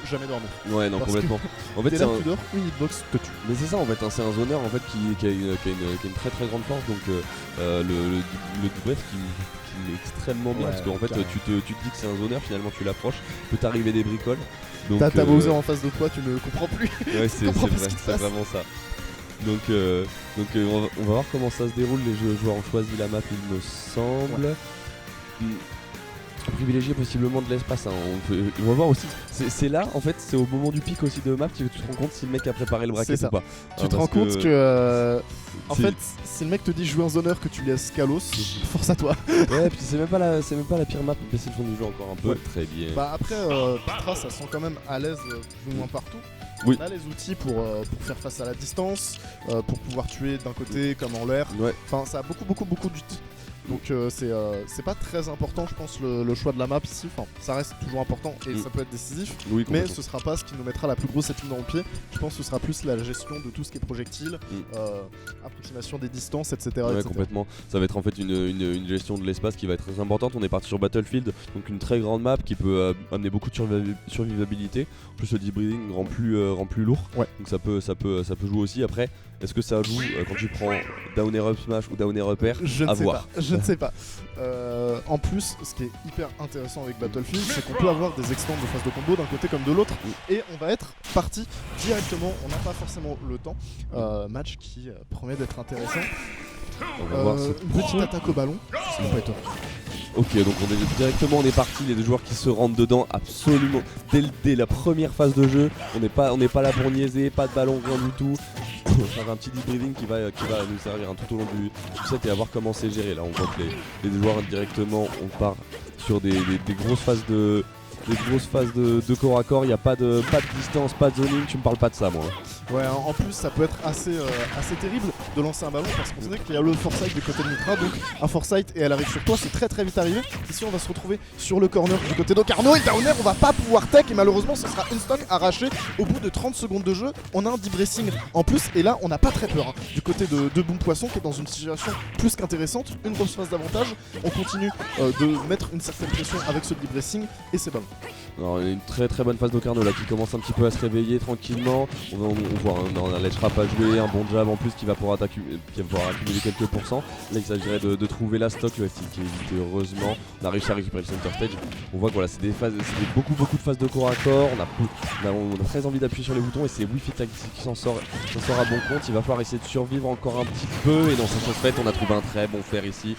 jamais dormir. Ouais, non, Parce complètement. En fait, Dès c'est là un... tu dors, une hitbox te tue. Mais c'est ça en fait, hein, c'est un zoneur en fait qui a une très très grande force, donc le deep breath qui est extrêmement bien, Ouais, parce qu'en fait carrément. tu te dis que c'est un zoneur, finalement tu l'approches, peut t'arriver des bricoles. Donc, T'as Bowser en face de toi, tu ne comprends plus. ouais, c'est comprends pas ce vrai, qui se c'est passe. vraiment ça. Donc, on va voir comment ça se déroule. Les joueurs ont choisi la map, il me semble. Privilégier possiblement de l'espace, hein. On va voir aussi. C'est là, en fait, c'est au moment du pic aussi de map que tu te rends compte si le mec a préparé le bracket C'est ça. ou pas. Tu te rends compte que. En c'est- fait, si le mec te dit jouer un zoneur que tu laisses Kalos, force à toi. Ouais, puis c'est même pas la pire map, baisser le fond du jeu encore un peu. Ouais. Très bien. Bah après, Pitra, ça sent quand même à l'aise plus ou moins partout. Oui. On a les outils pour faire face à la distance, pour pouvoir tuer d'un côté comme en l'air. Ouais. Enfin, ça a beaucoup d'outils. Donc c'est pas très important, je pense, le choix de la map ici. Enfin, ça reste toujours important et ça peut être décisif. Oui, Mais complètement. ce sera pas ce qui nous mettra la plus grosse épine dans le pied. Je pense que ce sera plus la gestion de tout ce qui est projectile, approximation des distances, etc. Ouais, etc. complètement. Ça va être en fait une gestion de l'espace qui va être très importante. On est parti sur Battlefield, donc une très grande map qui peut amener beaucoup de survivabilité. En plus, le deep breathing rend plus lourd. Ouais. Donc ça peut jouer aussi. Après, est-ce que ça joue quand tu prends down air up smash ou down air up air? Je ne À sais voir. pas. Je ne sais pas. En plus, ce qui est hyper intéressant avec Battlefield, c'est qu'on peut avoir des extends de phase de combo d'un côté comme de l'autre, et on va être parti directement. On n'a pas forcément le temps. Match qui promet d'être intéressant. On va voir ce Une petite attaque au ballon. Ça va pas être Ok, donc on est parti, les deux joueurs qui se rentrent dedans absolument dès la première phase de jeu. On n'est pas là pour niaiser, pas de ballon, rien du tout. On va faire un petit deep breathing qui va nous servir tout au long du set et à voir comment c'est géré. Là on voit que les deux joueurs directement, on part sur des grosses phases de corps à corps. Il n'y a pas de distance, pas de zoning, tu me parles pas de ça moi. Ouais, en plus ça peut être assez terrible de lancer un ballon parce qu'on sait qu'il y a le foresight du côté de Mitra, donc un foresight et elle arrive sur toi, c'est très vite arrivé. Ici on va se retrouver sur le corner du côté d'Ocarno et Downer, on va pas pouvoir tech et malheureusement ce sera une stock arraché au bout de 30 secondes de jeu. On a un deep bracing en plus et là on n'a pas très peur hein, du côté de Boom Poisson qui est dans une situation plus qu'intéressante, une grosse phase d'avantage. On continue de mettre une certaine pression avec ce deep bracing et c'est bon. Alors, il y a une très bonne phase d'Ocarno là qui commence un petit peu à se réveiller tranquillement. On voit un ledge trap à jouer, un bon jab en plus qui va pouvoir accumuler quelques pourcents. Là il s'agirait de trouver la stock, le FT qui est évité heureusement. On a réussi à récupérer le center stage. On voit que voilà, c'est beaucoup de phases de corps à corps. On a très envie d'appuyer sur les boutons et c'est Wi-Fi qui s'en sort à bon compte. Il va falloir essayer de survivre encore un petit peu et dans cette chose faite on a trouvé un très bon fer ici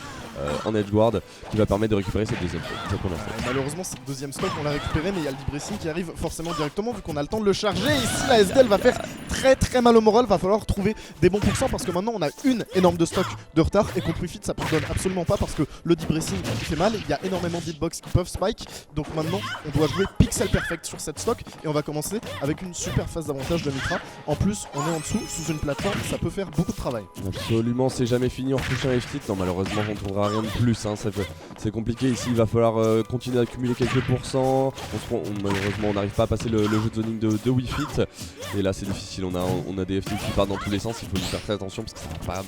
en edge guard qui va permettre de récupérer cette première stock. Malheureusement cette deuxième stock on l'a récupérée mais il y a le deep bracing qui arrive forcément directement vu qu'on a le temps de le charger. Ici la SDL va faire très mal au moral, va falloir trouver des bons pourcents parce que maintenant on a une énorme de stock de retard et contre Wi-Fi ça pardonne absolument pas parce que le deep bracing qui fait mal, il y a énormément d'hitbox qui peuvent spike, donc maintenant on doit jouer pixel perfect sur cette stock et on va commencer avec une super phase d'avantage de Mitra. En plus on est en dessous sous une plateforme, ça peut faire beaucoup de travail. Absolument, c'est jamais fini, on retouche un FT. Non malheureusement on ne trouvera rien de plus, hein. C'est compliqué ici, il va falloir continuer à accumuler quelques pourcents. Malheureusement on n'arrive pas à passer le jeu de zoning de Wii Fit et là c'est difficile, on a des FT qui partent dans tous les sens, il faut y faire très attention parce que ça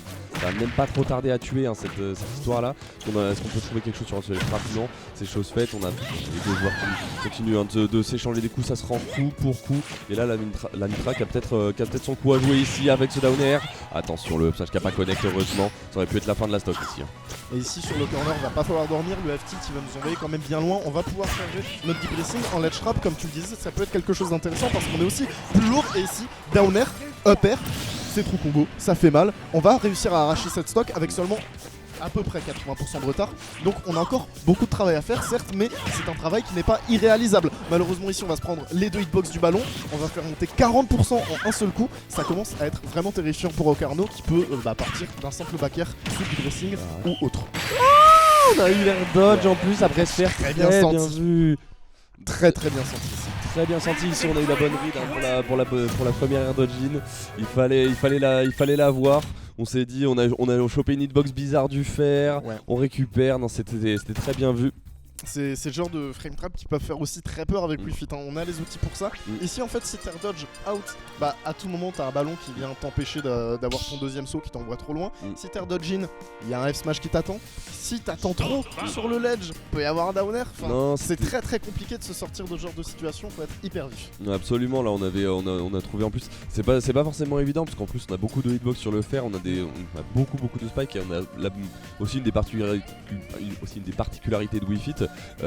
va même pas trop tarder à tuer hein, cette histoire là. Est-ce qu'on peut trouver quelque chose sur les frappes? Non, c'est chose faite, on a les deux joueurs qui continuent hein, de s'échanger des coups, ça se rend coup pour coup et là la Mitra qui a peut-être son coup à jouer ici avec ce down air. Attention, le upstage qui a pas connect heureusement, ça aurait pu être la fin de la stock ici hein. Et ici sur le corner, va pas falloir dormir, le FT qui va nous envoyer quand même bien loin. On va pouvoir charger notre deep bracing en ledge trap, comme tu le disais, ça peut être quelque chose d'intéressant parce qu'on est aussi plus lourd. Et ici, down air, up air, c'est trop combo, ça fait mal. On va réussir à arracher cette stock avec seulement à peu près 80% de retard. Donc on a encore beaucoup de travail à faire, certes, mais c'est un travail qui n'est pas irréalisable. Malheureusement ici on va se prendre les deux hitbox du ballon, on va faire monter 40% en un seul coup. Ça commence à être vraiment terrifiant pour Ocarno qui peut partir d'un simple back air sous du dressing ou autre. On a eu l'air dodge en plus après se faire très bien senti. Vu. Très bien senti ici. Très bien senti ici, on a eu la bonne read hein, pour la première air dodge in. Il fallait la voir. On s'est dit, on a chopé une hitbox bizarre du fer, Ouais. on récupère, non c'était très bien vu. C'est le genre de frame trap qui peuvent faire aussi très peur avec Wii Fit, hein. On a les outils pour ça. Ici en fait si t'es dodge out, bah à tout moment t'as un ballon qui vient t'empêcher d'avoir ton deuxième saut qui t'envoie trop loin. Si t'es dodge in, il y a un F smash qui t'attend. Si t'attends trop sur le ledge, peut y avoir un down air. Enfin, c'est très compliqué de se sortir de ce genre de situation, faut être hyper vif. Absolument, là on a trouvé en plus, c'est pas forcément évident parce qu'en plus on a beaucoup de hitbox sur le fer, on a beaucoup de spikes et on a aussi une des particularités de Wii Fit,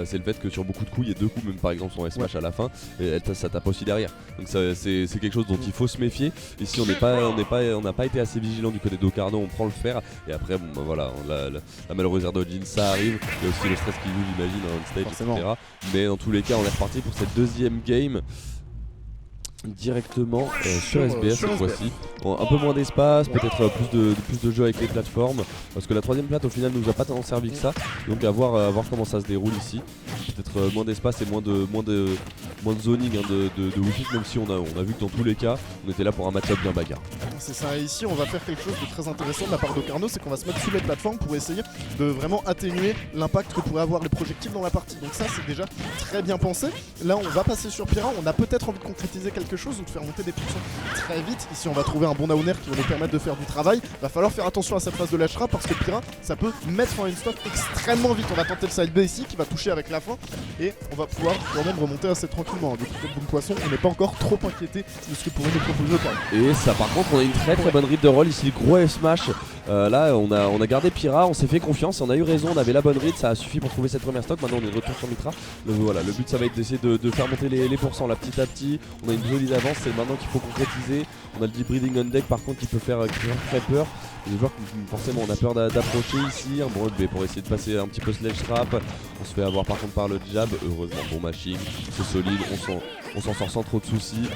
c'est le fait que sur beaucoup de coups il y a 2 coups, même par exemple son S-Smash à la fin, et ça tape aussi derrière. Donc c'est quelque chose dont il faut se méfier. Ici on n'a pas été assez vigilant du côté d'Ocarno, on prend le fer et après bon bah voilà, la malheureuse air dodging ça arrive, il y a aussi le stress qui joue j'imagine en stage etc. Mais dans tous les cas on est reparti pour cette deuxième game directement sur SBS cette fois-ci. Un peu moins d'espace, peut-être plus de jeu avec les plateformes, parce que la troisième plate au final nous a pas tant servi que ça, donc à voir comment ça se déroule ici. Peut-être moins d'espace et moins de zoning hein, de Wii Fit, même si on a vu que dans tous les cas on était là pour un match-up bien bagarre. C'est ça, et ici on va faire quelque chose de très intéressant de la part d'Ocarno, c'est qu'on va se mettre sous les plateformes pour essayer de vraiment atténuer l'impact que pourraient avoir les projectiles dans la partie. Donc ça c'est déjà très bien pensé. Là on va passer sur Pyra, on a peut-être envie de concrétiser quelque chose ou de faire monter des pulsions très vite. Ici on va trouver un bon down air qui va nous permettre de faire du travail. Va falloir faire attention à cette phase de ledge trap parce que Pyra ça peut mettre fin à une stock extrêmement vite. On va tenter le side B ici qui va toucher avec la fin et on va pouvoir quand même remonter assez tranquillement. Du côté de Boom Poisson on n'est pas encore trop inquiété de ce que pourrait nous proposer Ocarno. Et ça par contre on a une très bonne read de roll ici, gros F-Smash. Là on a gardé Pyra, on s'est fait confiance, on a eu raison, on avait la bonne read, ça a suffi pour trouver cette première stock. Maintenant on est de retour sur Mitra. Voilà, le but ça va être d'essayer de faire monter les pourcents là petit à petit. On a une jolie avance, c'est maintenant qu'il faut concrétiser. On a le deep breathing on deck par contre qui peut faire très peur. Les joueurs forcément on a peur d'approcher ici. Bon pour essayer de passer un petit peu sledge trap. On se fait avoir par contre par le jab. Heureusement bon machine, c'est solide, on s'en sort sans trop de soucis.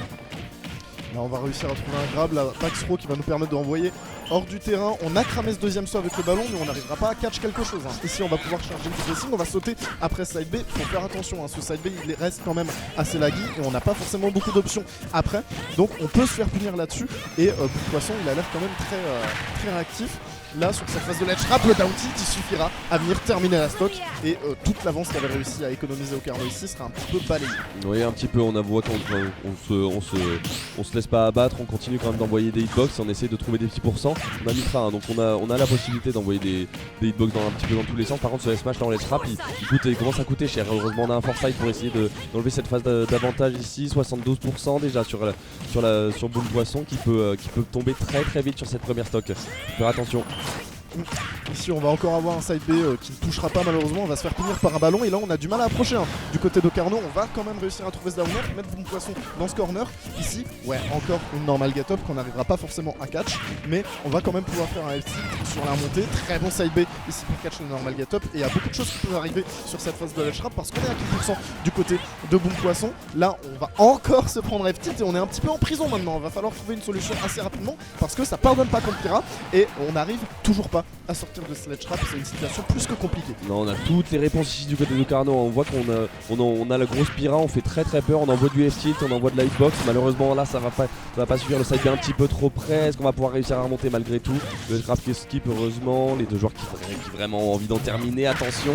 Là on va réussir à trouver un grab, la max throw qui va nous permettre de renvoyer hors du terrain. On a cramé ce deuxième saut avec le ballon mais on n'arrivera pas à catch quelque chose hein. Ici on va pouvoir charger le pressing, on va sauter après side B. Faut faire attention hein. Ce side B il reste quand même assez laggy et on n'a pas forcément beaucoup d'options après. Donc on peut se faire punir là-dessus et Boom Poisson il a l'air quand même très réactif. Là sur cette phase de ledge trap, le down tilt il suffira à venir terminer la stock et toute l'avance qu'avait réussi à économiser Ocarno ici sera un petit peu balayée. Oui un petit peu, on voit qu'on se laisse pas abattre, on continue quand même d'envoyer des hitbox et on essaie de trouver des petits pourcents. On a Mitra hein, donc on a la possibilité d'envoyer des hitbox un petit peu dans tous les sens. Par contre ce S-Smash dans ledge trap il commence à coûter cher. Heureusement on a un foresight pour essayer d'enlever cette phase d'avantage ici, 72% déjà sur Boom Poisson qui peut tomber très vite sur cette première stock. Faire attention. Ici on va encore avoir un side B qui ne touchera pas malheureusement, on va se faire punir par un ballon et là on a du mal à approcher hein. Du côté d'Ocarno on va quand même réussir à trouver ce down air, mettre Boom Poisson dans ce corner. Ici ouais encore une normal get up qu'on n'arrivera pas forcément à catch, mais on va quand même pouvoir faire un LT sur la remontée. Très bon side B ici pour catch le normal get up et il y a beaucoup de choses qui peuvent arriver sur cette phase de ledge trap parce qu'on est à 4% du côté de Boom Poisson. Là on va encore se prendre F-tilt et on est un petit peu en prison maintenant. Il va falloir trouver une solution assez rapidement parce que ça pardonne pas contre Pyra et on n'arrive toujours pas à sortir de sledge trap, c'est une situation plus que compliquée. Non, on a toutes les réponses ici du côté d'Ocarno, on voit qu'on a la grosse Pyra, on fait très peur, on envoie du F-tilt, on envoie de la hitbox, malheureusement là ça va pas suffire, le side est un petit peu trop près, est-ce qu'on va pouvoir réussir à remonter malgré tout? Le trap qui skip heureusement, les deux joueurs qui vraiment ont envie d'en terminer, attention.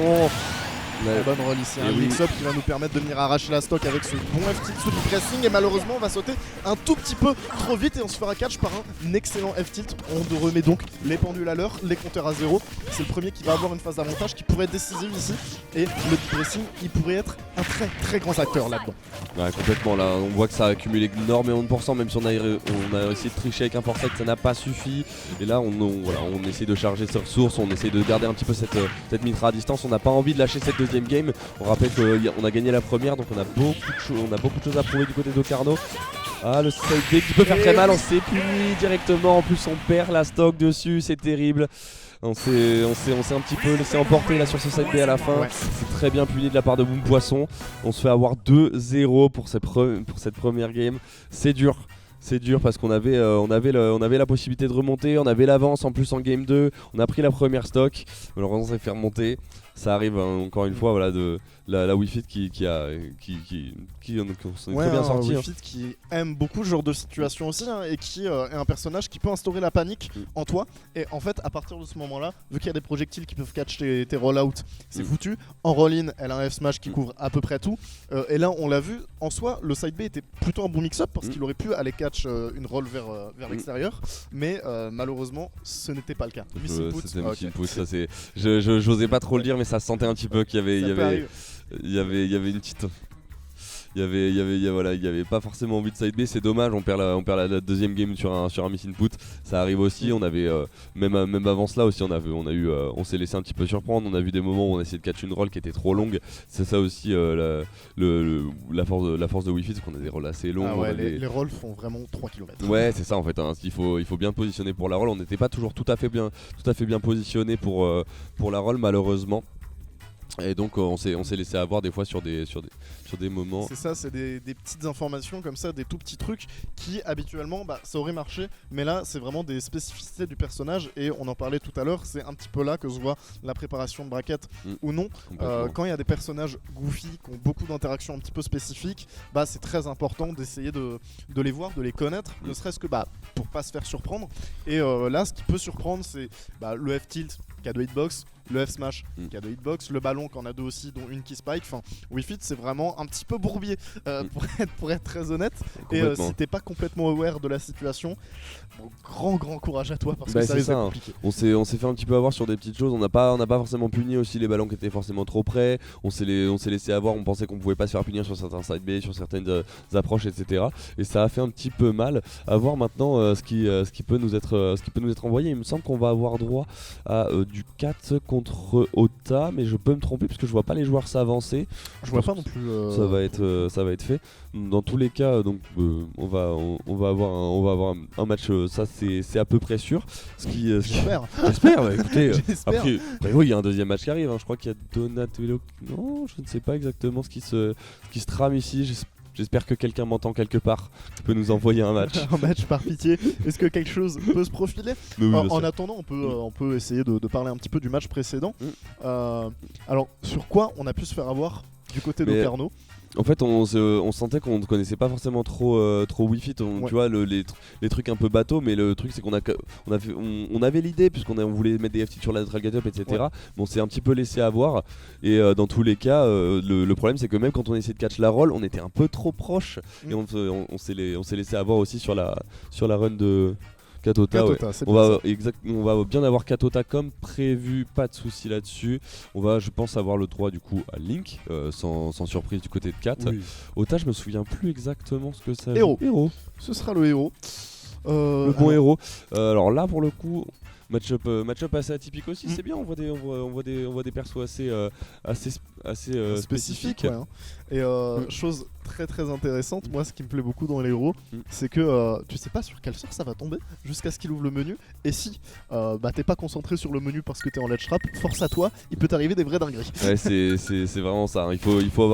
Bonne roll ici, un mix-up qui va nous permettre de venir arracher la stock avec ce bon F-tilt sous du pressing et malheureusement on va sauter un tout petit peu trop vite et on se fera catch par un excellent F-tilt. On remet donc les pendules à l'heure, les compteurs à zéro. C'est le premier qui va avoir une phase d'avantage qui pourrait être décisive ici et le pressing il pourrait être un très grand acteur là-dedans. Ouais complètement, là on voit que ça a accumulé énormément de pourcents, même si on a essayé de tricher avec un foresight ça n'a pas suffi et là on essaie de charger ses ressources, on essaie de garder un petit peu cette Mitra à distance, on n'a pas envie de lâcher cette deuxième game. On rappelle qu'on a gagné la première donc on a beaucoup de choses à prouver du côté d'Ocarno. Ah le side B qui peut faire très mal, on s'est puni directement, en plus on perd la stock dessus, c'est terrible. On s'est un petit peu laissé emporter là sur ce side B à la fin. Ouais. C'est très bien puni de la part de Boom Poisson. On se fait avoir 2-0 pour cette première game. C'est dur. C'est dur parce qu'on avait la possibilité de remonter, on avait l'avance en plus en game 2, on a pris la première stock, malheureusement on s'est fait remonter. ça arrive encore une fois, voilà, de la Wii Fit qui s'en est très bien sorti. Wii Fit qui aime beaucoup ce genre de situation aussi, hein, et qui est un personnage qui peut instaurer la panique en toi. Et en fait, à partir de ce moment-là, vu qu'il y a des projectiles qui peuvent catch tes roll-out, c'est foutu. En roll-in, elle a un F-smash qui couvre à peu près tout. Et là, on l'a vu, en soi, le side B était plutôt un bon mix-up parce qu'il aurait pu aller catch une roll vers l'extérieur. Mais malheureusement, ce n'était pas le cas. C'était Missing Put, ça c'est. J'osais pas trop le dire, mais ça se sentait un petit peu qu'il y avait une petite. Il y avait pas forcément envie de side B, c'est dommage, on perd la deuxième game sur un miss input, ça arrive aussi. On avait même avant cela aussi, on s'est laissé un petit peu surprendre, on a vu des moments où on a essayé de catch une roll qui était trop longue. C'est ça aussi la force de Wii Fit, c'est qu'on a des rolls assez longs. Les rolls font vraiment 3 km. Ouais, c'est ça en fait, hein. Il faut bien positionner pour la roll, on n'était pas toujours tout à fait bien positionné pour la roll malheureusement. Et donc on s'est laissé avoir des fois sur des moments. C'est ça, c'est des petites informations comme ça, des tout petits trucs qui habituellement ça aurait marché, mais là c'est vraiment des spécificités du personnage et on en parlait tout à l'heure, c'est un petit peu là que se voit la préparation de bracket ou non. Quand il y a des personnages goofy qui ont beaucoup d'interactions un petit peu spécifiques, c'est très important d'essayer de les voir, de les connaître, ne serait-ce que pour pas se faire surprendre. Et là ce qui peut surprendre c'est le F-tilt qui a de hitbox, le F-smash qui a de hitbox, le ballon qui en a deux aussi, dont une qui spike. Enfin, Wii Fit c'est vraiment un petit peu bourbier pour être très honnête. Et si t'es pas complètement aware de la situation, grand courage à toi parce que ça va être compliqué. On s'est fait un petit peu avoir sur des petites choses. On n'a pas forcément puni aussi les ballons qui étaient forcément trop près. On s'est laissé avoir. On pensait qu'on pouvait pas se faire punir sur certains side B, sur certaines approches, etc. Et ça a fait un petit peu mal. À voir maintenant ce qui peut nous être envoyé. Il me semble qu'on va avoir droit à du 4 contre Ota, mais je peux me tromper parce que je vois pas les joueurs s'avancer. Je vois pas non plus. Ça va être fait. Dans tous les cas, donc on va avoir un match. Ça c'est à peu près sûr. J'espère. J'espère. Écoutez, après oui, il y a un deuxième match qui arrive. Hein. Je crois qu'il y a Donatello. Non, je ne sais pas exactement ce qui se trame ici. J'espère que quelqu'un m'entend quelque part, qui peut nous envoyer un match. Un match par pitié. Est-ce que quelque chose peut se profiler? En attendant, on peut essayer de parler un petit peu du match précédent. Alors, sur quoi on a pu se faire avoir du côté d'Ocarno? En fait, on sentait qu'on ne connaissait pas forcément trop Wii Fit. Tu vois, les trucs un peu bateaux, mais le truc c'est qu'on avait l'idée, puisqu'on voulait mettre des FT sur la neutral get up, etc. Mais on s'est un petit peu laissé avoir. Et dans tous les cas, le problème c'est que même quand on essayait de catch la roll, on était un peu trop proche. Et on s'est laissé avoir aussi sur la run de Katota. On va bien avoir Katota comme prévu, pas de souci là-dessus. On va, je pense, avoir le droit du coup à Link, sans surprise du côté de Kat. Ota, je me souviens plus exactement ce que ça. Héros. Ce sera le héros. Le bon héros. Alors là, pour le coup. Match-up assez atypique aussi, c'est bien, on voit des persos assez spécifiques. Ouais, hein. Et chose très très intéressante, moi ce qui me plaît beaucoup dans les héros, c'est que tu sais pas sur quel sort ça va tomber jusqu'à ce qu'il ouvre le menu. Et si t'es pas concentré sur le menu parce que t'es en ledge trap, force à toi, il peut t'arriver des vraies dingueries. Ouais, c'est vraiment ça, hein. Il faut avoir